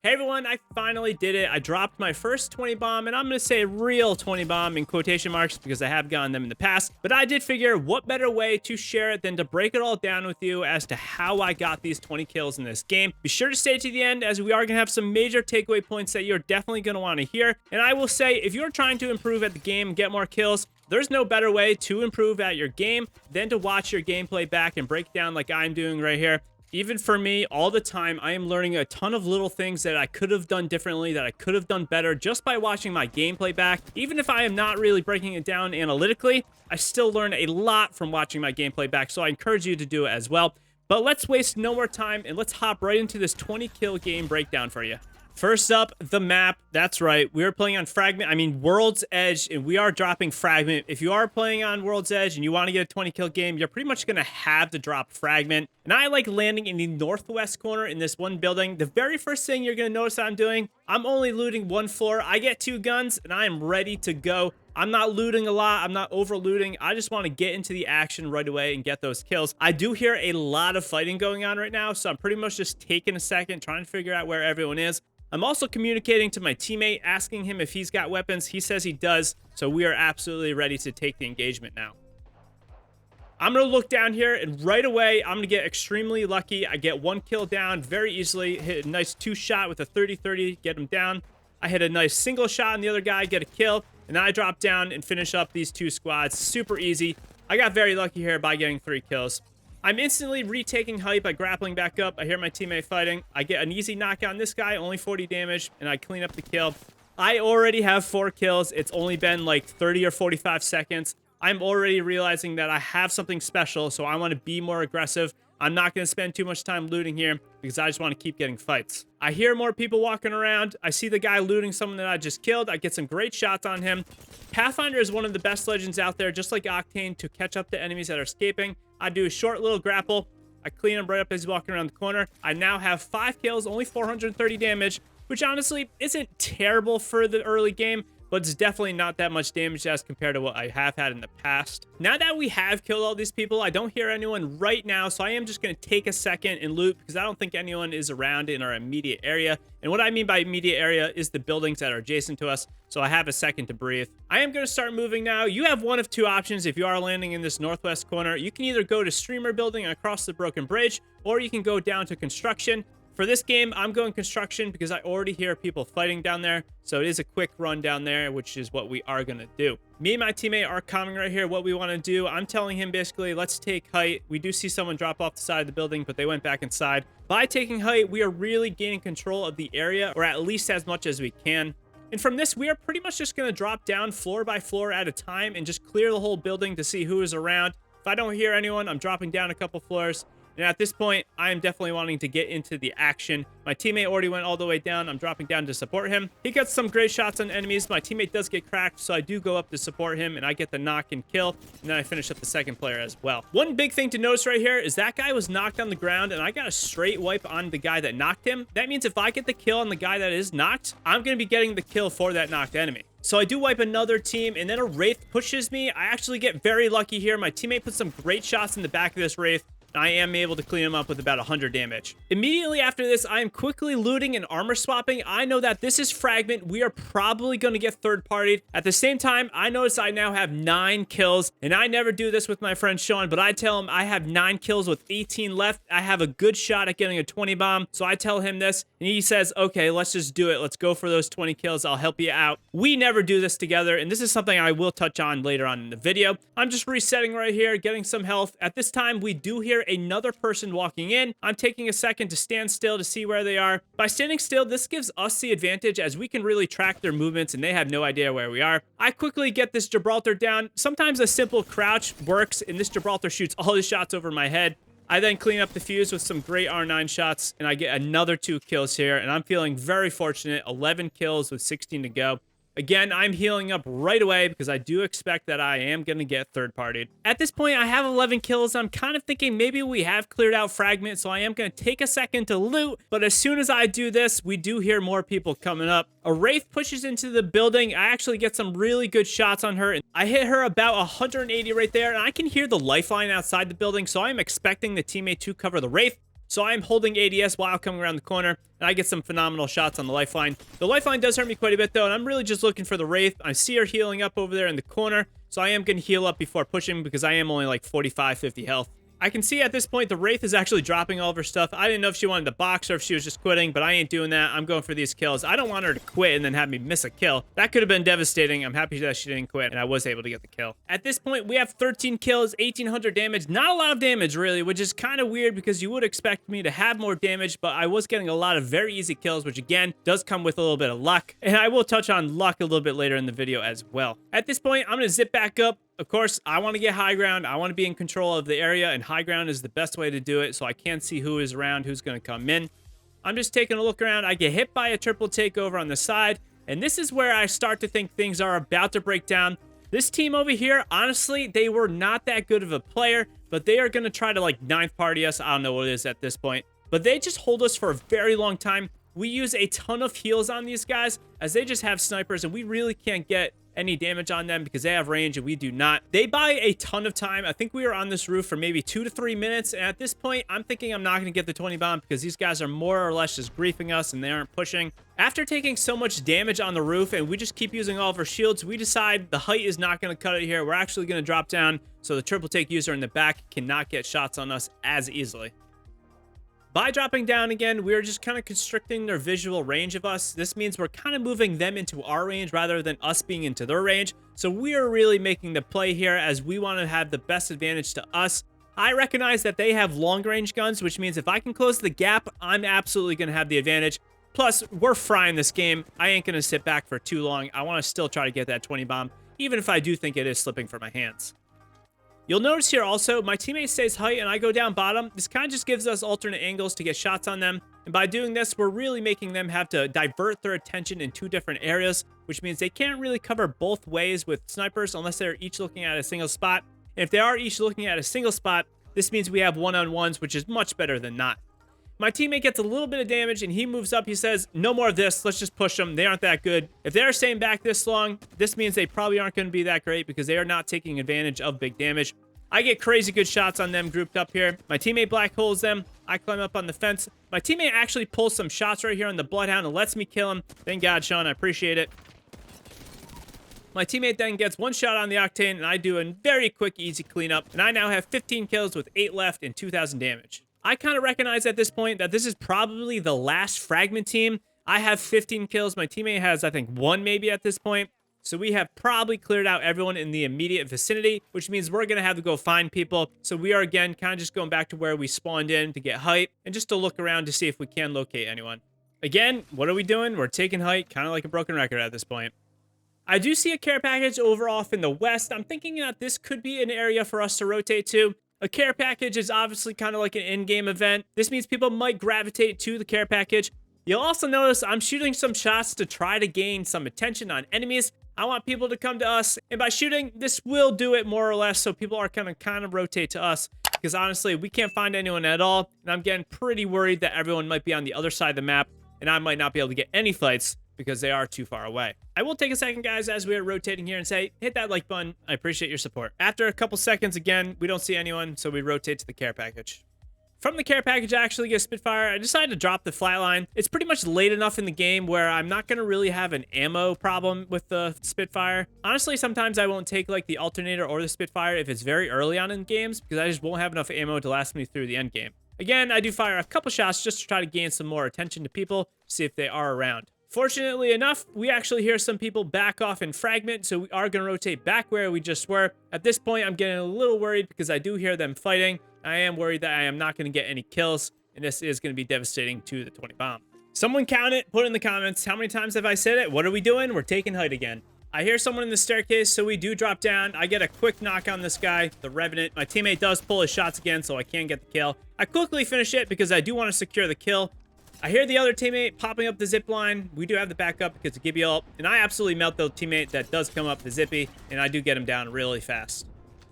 Hey everyone, I finally did it. I dropped my first 20 bomb, and I'm going to say real 20 bomb in quotation marks because I have gotten them in the past. But I did figure what better way to share it than to break it all down with you as to how I got these 20 kills in this game. Be sure to stay to the end as we are going to have some major takeaway points that you're definitely going to want to hear. And I will say, if you're trying to improve at the game and get more kills, there's no better way to improve at your game than to watch your gameplay back and break down like I'm doing right here. Even for me, all the time, I am learning a ton of little things that I could have done differently, that I could have done better just by watching my gameplay back. Even if I am not really breaking it down analytically, I still learn a lot from watching my gameplay back, so I encourage you to do it as well. But let's waste no more time, and let's hop right into this 20 kill game breakdown for you. First up, the map. That's right. We are playing on World's Edge, and we are dropping Fragment. If you are playing on World's Edge and you want to get a 20 kill game, you're pretty much going to have to drop Fragment. And I like landing in the northwest corner in this one building. The very first thing you're going to notice I'm doing, I'm only looting one floor. I get 2 guns, and I am ready to go. I'm not looting a lot. I'm not over looting. I just want to get into the action right away and get those kills. I do hear a lot of fighting going on right now, so I'm pretty much just taking a second, trying to figure out where everyone is. I'm also communicating to my teammate, asking him if he's got weapons. He says he does, so we are absolutely ready to take the engagement now. I'm going to look down here, and right away, I'm going to get extremely lucky. I get 1 kill down very easily, hit a nice 2-shot with a 30-30, get him down. I hit a nice single shot on the other guy, get a kill, and then I drop down and finish up these 2 squads. Super easy. I got very lucky here by getting 3 kills. I'm instantly retaking height by grappling back up. I hear my teammate fighting. I get an easy knockout on this guy, only 40 damage, and I clean up the kill. I already have 4 kills. It's only been like 30 or 45 seconds. I'm already realizing that I have something special, so I want to be more aggressive. I'm not going to spend too much time looting here because I just want to keep getting fights. I hear more people walking around. I see the guy looting someone that I just killed. I get some great shots on him. Pathfinder is one of the best legends out there, just like Octane, to catch up to enemies that are escaping. I do a short little grapple. I clean him right up as he's walking around the corner. I now have 5 kills, only 430 damage, which honestly isn't terrible for the early game, but it's definitely not that much damage as compared to what I have had in the past. Now that we have killed all these people, I don't hear anyone right now, so I am just going to take a second and loot because I don't think anyone is around in our immediate area. And what I mean by immediate area is the buildings that are adjacent to us, so I have a second to breathe. I am going to start moving now. You have one of 2 options if you are landing in this northwest corner. You can either go to Streamer Building across the broken bridge, or you can go down to Construction. For this game, I'm going construction because I already hear people fighting down there. So it is a quick run down there, which is what we are going to do. Me and my teammate are coming right here. What we want to do, I'm telling him basically, let's take height. We do see someone drop off the side of the building, but they went back inside. By taking height, we are really gaining control of the area, or at least as much as we can. And from this, we are pretty much just going to drop down floor by floor at a time and just clear the whole building to see who is around. If I don't hear anyone, I'm dropping down a couple floors. And at this point, I am definitely wanting to get into the action. My teammate already went all the way down. I'm dropping down to support him. He gets some great shots on enemies. My teammate does get cracked, so I do go up to support him, and I get the knock and kill. And then I finish up the second player as well. One big thing to notice right here is that guy was knocked on the ground, and I got a straight wipe on the guy that knocked him. That means if I get the kill on the guy that is knocked, I'm going to be getting the kill for that knocked enemy. So I do wipe another team, and then a Wraith pushes me. I actually get very lucky here. My teammate puts some great shots in the back of this Wraith. I am able to clean him up with about 100 damage. Immediately after this, I am quickly looting and armor swapping. I know that this is Fragment. We are probably going to get third-partied. At the same time, I notice I now have 9 kills, and I never do this with my friend Sean, but I tell him I have 9 kills with 18 left. I have a good shot at getting a 20 bomb, so I tell him this, and he says, okay, let's just do it. Let's go for those 20 kills. I'll help you out. We never do this together, and this is something I will touch on later on in the video. I'm just resetting right here, getting some health. At this time, we do hear another person walking in. I'm taking a second to stand still to see where they are. By standing still, this gives us the advantage as we can really track their movements and they have no idea where we are. I quickly get this Gibraltar down. Sometimes a simple crouch works and this Gibraltar shoots all his shots over my head. I then clean up the fuse with some great R9 shots and I get another 2 kills here and I'm feeling very fortunate. 11 kills with 16 to go. Again, I'm healing up right away because I do expect that I am going to get third-partied. At this point, I have 11 kills. I'm kind of thinking maybe we have cleared out Fragment, so I am going to take a second to loot. But as soon as I do this, we do hear more people coming up. A Wraith pushes into the building. I actually get some really good shots on her. I hit her about 180 right there, and I can hear the lifeline outside the building, so I'm expecting the teammate to cover the Wraith. So I'm holding ADS while coming around the corner, and I get some phenomenal shots on the lifeline. The lifeline does hurt me quite a bit, though, and I'm really just looking for the Wraith. I see her healing up over there in the corner, so I am going to heal up before pushing because I am only like 45, 50 health. I can see at this point the Wraith is actually dropping all of her stuff. I didn't know if she wanted to box or if she was just quitting, but I ain't doing that. I'm going for these kills. I don't want her to quit and then have me miss a kill. That could have been devastating. I'm happy that she didn't quit and I was able to get the kill. At this point, we have 13 kills, 1,800 damage. Not a lot of damage, really, which is kind of weird because you would expect me to have more damage, but I was getting a lot of very easy kills, which again, does come with a little bit of luck. And I will touch on luck a little bit later in the video as well. At this point, I'm going to zip back up. Of course, I want to get high ground. I want to be in control of the area, and high ground is the best way to do it, so I can't see who is around, who's going to come in. I'm just taking a look around. I get hit by a triple takeover on the side, and this is where I start to think things are about to break down. This team over here, honestly, they were not that good of a player, but they are going to try to, like, ninth party us. I don't know what it is at this point, but they just hold us for a very long time. We use a ton of heals on these guys, as they just have snipers, and we really can't get any damage on them because they have range and we do not. They buy a ton of time. I think we were on this roof for maybe 2 to 3 minutes, and at this point, I'm thinking I'm not going to get the 20 bomb because these guys are more or less just griefing us and they aren't pushing. After taking so much damage on the roof and we just keep using all of our shields, we decide the height is not going to cut it here. We're actually going to drop down so the triple take user in the back cannot get shots on us as easily. By dropping down again, we're just kind of constricting their visual range of us. This means we're kind of moving them into our range rather than us being into their range. So we are really making the play here as we want to have the best advantage to us. I recognize that they have long-range guns, which means if I can close the gap, I'm absolutely going to have the advantage. Plus, we're frying this game. I ain't going to sit back for too long. I want to still try to get that 20 bomb, even if I do think it is slipping from my hands. You'll notice here also, my teammate stays height and I go down bottom. This kind of just gives us alternate angles to get shots on them. And by doing this, we're really making them have to divert their attention in 2 different areas, which means they can't really cover both ways with snipers unless they're each looking at a single spot. And if they are each looking at a single spot, this means we have one-on-ones, which is much better than not. My teammate gets a little bit of damage and he moves up. He says, no more of this. Let's just push them. They aren't that good. If they're staying back this long, this means they probably aren't going to be that great because they are not taking advantage of big damage. I get crazy good shots on them grouped up here. My teammate black holes them. I climb up on the fence. My teammate actually pulls some shots right here on the Bloodhound and lets me kill him. Thank God, Sean. I appreciate it. My teammate then gets 1 shot on the Octane, and I do a very quick, easy cleanup. And I now have 15 kills with 8 left and 2,000 damage. I kind of recognize at this point that this is probably the last fragment team. I have 15 kills. My teammate has, I think, 1 maybe at this point. So we have probably cleared out everyone in the immediate vicinity, which means we're going to have to go find people. So we are, again, kind of just going back to where we spawned in to get height and just to look around to see if we can locate anyone. Again, what are we doing? We're taking height, kind of like a broken record at this point. I do see a care package over off in the west. I'm thinking that this could be an area for us to rotate to. A care package is obviously kind of like an in-game event. This means people might gravitate to the care package. You'll also notice I'm shooting some shots to try to gain some attention on enemies. I want people to come to us, and by shooting, this will do it more or less, so people are gonna kind of rotate to us, because honestly, we can't find anyone at all, and I'm getting pretty worried that everyone might be on the other side of the map, and I might not be able to get any fights because they are too far away. I will take a second, guys, as we are rotating here and say, hit that like button. I appreciate your support. After a couple seconds, again, we don't see anyone, so we rotate to the care package. From the care package, I actually get a Spitfire. I decided to drop the flatline. It's pretty much late enough in the game where I'm not going to really have an ammo problem with the Spitfire. Honestly, sometimes I won't take like the alternator or the Spitfire if it's very early on in games because I just won't have enough ammo to last me through the end game. Again, I do fire a couple shots just to try to gain some more attention to people, see if they are around. Fortunately enough, we actually hear some people back off in fragment, so we are going to rotate back where we just were. At this point, I'm getting a little worried because I do hear them fighting. I am worried that I am not going to get any kills, and this is going to be devastating to the 20 bomb. Someone count it, put in the comments. How many times have I said it? What are we doing? We're taking height again. I hear someone in the staircase, so we do drop down. I get a quick knock on this guy, the Revenant. My teammate does pull his shots again, so I can get the kill. I quickly finish it because I do want to secure the kill. I hear the other teammate popping up the zip line. We do have the backup because of Gibby ult, and I absolutely melt the teammate that does come up the zippy, and I do get him down really fast.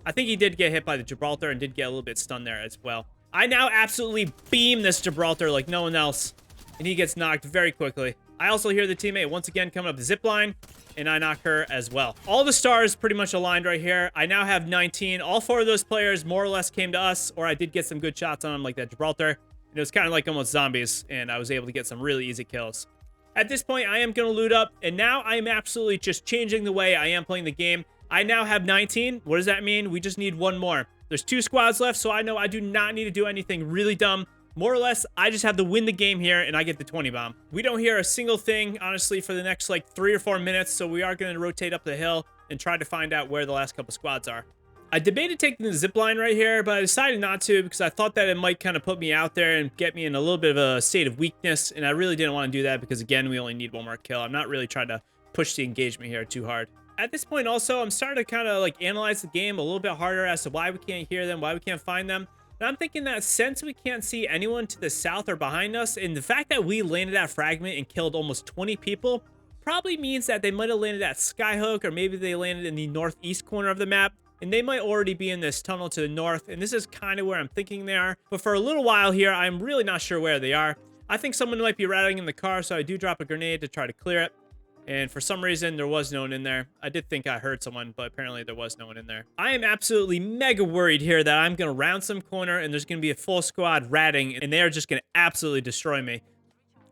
I think he did get hit by the Gibraltar and did get a little bit stunned there as well. I now absolutely beam this Gibraltar like no one else, and he gets knocked very quickly. I also hear the teammate once again coming up the zip line, and I knock her as well. All the stars pretty much aligned right here. I now have 19. All 4 of those players more or less came to us, or I did get some good shots on them like that Gibraltar. And it was kind of like almost zombies, and I was able to get some really easy kills. At this point, I am going to loot up, and now I am absolutely just changing the way I am playing the game. I now have 19. What does that mean? We just need one more. There's 2 squads left, so I know I do not need to do anything really dumb. More or less, I just have to win the game here, and I get the 20 bomb. We don't hear a single thing, honestly, for the next, like, 3 or 4 minutes, so we are going to rotate up the hill and try to find out where the last couple squads are. I debated taking the zip line right here, but I decided not to because I thought that it might kind of put me out there and get me in a little bit of a state of weakness, and I really didn't want to do that because, again, we only need one more kill. I'm not really trying to push the engagement here too hard. At this point, also, I'm starting to kind of, like, analyze the game a little bit harder as to why we can't hear them, why we can't find them. And I'm thinking that since we can't see anyone to the south or behind us, and the fact that we landed that fragment and killed almost 20 people probably means that they might have landed at Skyhook, or maybe they landed in the northeast corner of the map. And they might already be in this tunnel to the north, and this is kind of where I'm thinking they are. But for a little while here, I'm really not sure where they are. I think someone might be riding in the car, so I do drop a grenade to try to clear it. And for some reason, there was no one in there. I did think I heard someone, but apparently there was no one in there. I am absolutely mega worried here that I'm going to round some corner, and there's going to be a full squad ratting, and they are just going to absolutely destroy me.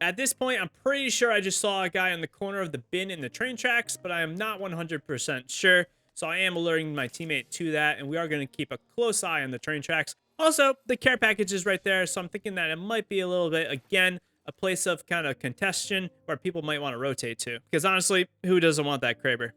At this point, I'm pretty sure I just saw a guy in the corner of the bin in the train tracks, but I am not 100% sure. So I am alerting my teammate to that, and we are going to keep a close eye on the train tracks. Also, the care package is right there, so I'm thinking that it might be a little bit, again, a place of kind of congestion where people might want to rotate to. Because honestly, who doesn't want that Kraber?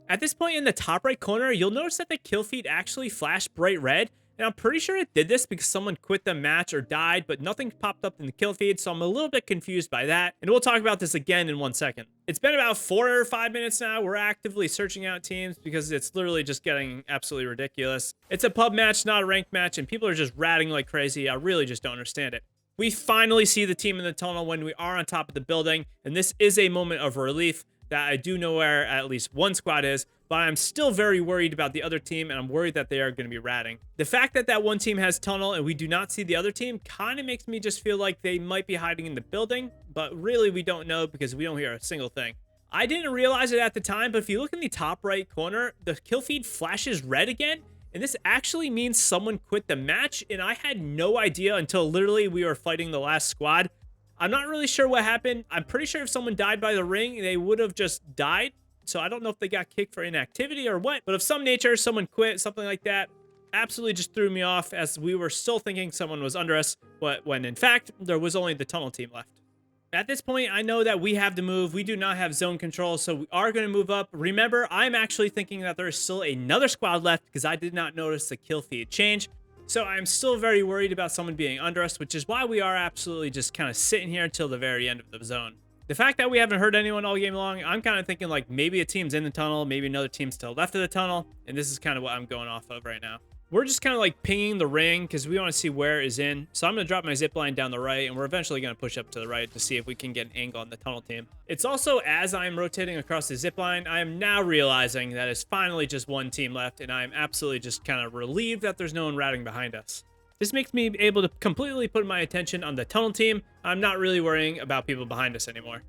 At this point in the top right corner, you'll notice that the kill feed actually flashed bright red. And I'm pretty sure it did this because someone quit the match or died, but nothing popped up in the kill feed, so I'm a little bit confused by that. And we'll talk about this again in 1 second. It's been about 4 or 5 minutes now. We're actively searching out teams because it's literally just getting absolutely ridiculous. It's a pub match, not a ranked match, and people are just ratting like crazy. I really just don't understand it. We finally see the team in the tunnel when we are on top of the building, and this is a moment of relief that I do know where at least one squad is, but I'm still very worried about the other team, and I'm worried that they are going to be ratting. The fact that that one team has tunnel and we do not see the other team kind of makes me just feel like they might be hiding in the building, but really we don't know because we don't hear a single thing. I didn't realize it at the time, but if you look in the top right corner, the kill feed flashes red again, and this actually means someone quit the match, and I had no idea until literally we were fighting the last squad. I'm not really sure what happened. I'm pretty sure if someone died by the ring, they would have just died. So I don't know if they got kicked for inactivity or what, but of some nature, someone quit, something like that. Absolutely just threw me off as we were still thinking someone was under us, but when in fact, there was only the tunnel team left. At this point, I know that we have to move. We do not have zone control, so we are going to move up. Remember, I'm actually thinking that there is still another squad left because I did not notice the kill feed change. So I'm still very worried about someone being under us, which is why we are absolutely just kind of sitting here until the very end of the zone. The fact that we haven't heard anyone all game long, I'm kind of thinking like maybe a team's in the tunnel, maybe another team's to the left of the tunnel, and this is kind of what I'm going off of right now. We're just kind of like pinging the ring because we want to see where it is in. So I'm going to drop my zip line down the right, and we're eventually going to push up to the right to see if we can get an angle on the tunnel team. It's also, as I'm rotating across the zip line, I am now realizing that it's finally just one team left, and I'm absolutely just kind of relieved that there's no one ratting behind us. This makes me able to completely put my attention on the tunnel team. I'm not really worrying about people behind us anymore.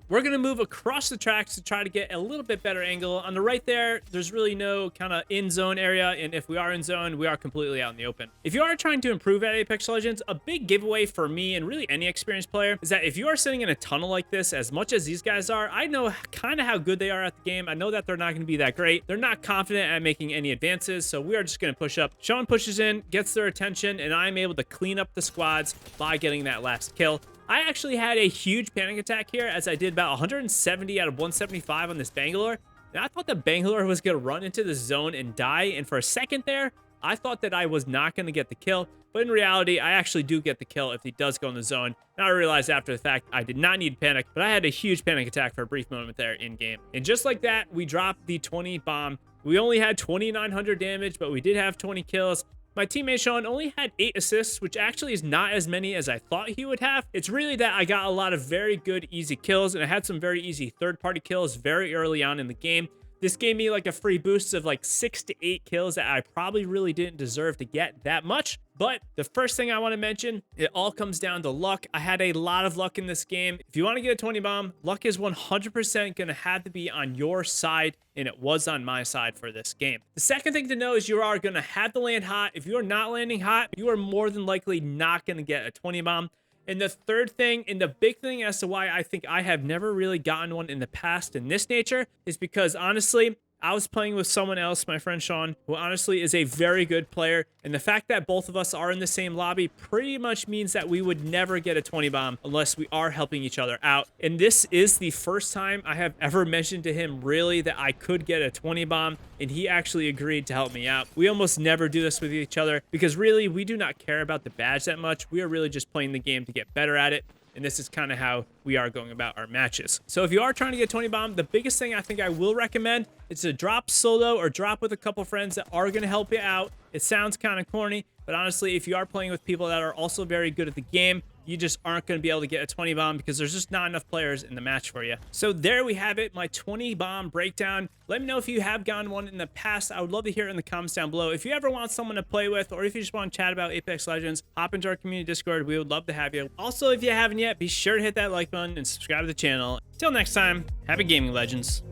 We're going to move across the tracks to try to get a little bit better angle. On the right there, there's really no kind of in zone area, and if we are in zone, we are completely out in the open. If you are trying to improve at Apex Legends, a big giveaway for me and really any experienced player is that if you are sitting in a tunnel like this, as much as these guys are, I know kind of how good they are at the game. I know that they're not going to be that great. They're not confident at making any advances, so we are just going to push up. Sean pushes in, gets their attention, and I'm able to clean up the squads by getting that last kill. I actually had a huge panic attack here as I did about 170 out of 175 on this Bangalore. And I thought the Bangalore was going to run into the zone and die. And for a second there, I thought that I was not going to get the kill. But in reality, I actually do get the kill if he does go in the zone. Now I realized after the fact I did not need panic, but I had a huge panic attack for a brief moment there in game. And just like that, we dropped the 20 bomb. We only had 2,900 damage, but we did have 20 kills. My teammate Sean only had 8 assists, which actually is not as many as I thought he would have. It's really that I got a lot of very good, easy kills, and I had some very easy third-party kills very early on in the game. This gave me like a free boost of like 6 to 8 kills that I probably really didn't deserve to get that much. But the first thing I want to mention, it all comes down to luck. I had a lot of luck in this game. If you want to get a 20 bomb, luck is 100% going to have to be on your side, and it was on my side for this game. The second thing to know is you are going to have to land hot. If you are not landing hot, you are more than likely not going to get a 20 bomb. And the third thing, and the big thing as to why I think I have never really gotten one in the past in this nature, is because honestly, I was playing with someone else, my friend Sean, who honestly is a very good player. And the fact that both of us are in the same lobby pretty much means that we would never get a 20 bomb unless we are helping each other out. And this is the first time I have ever mentioned to him really that I could get a 20 bomb, and he actually agreed to help me out. We almost never do this with each other because really we do not care about the badge that much. We are really just playing the game to get better at it. And this is kind of how we are going about our matches. So if you are trying to get 20 bomb, the biggest thing I think I will recommend is to drop solo or drop with a couple friends that are going to help you out. It sounds kind of corny, but honestly, if you are playing with people that are also very good at the game, you just aren't going to be able to get a 20 bomb because there's just not enough players in the match for you. So there we have it, my 20 bomb breakdown. Let me know if you have gotten one in the past. I would love to hear it in the comments down below. If you ever want someone to play with, or if you just want to chat about Apex Legends, hop into our community Discord. We would love to have you. Also, if you haven't yet, be sure to hit that like button and subscribe to the channel. Till next time, happy gaming, legends.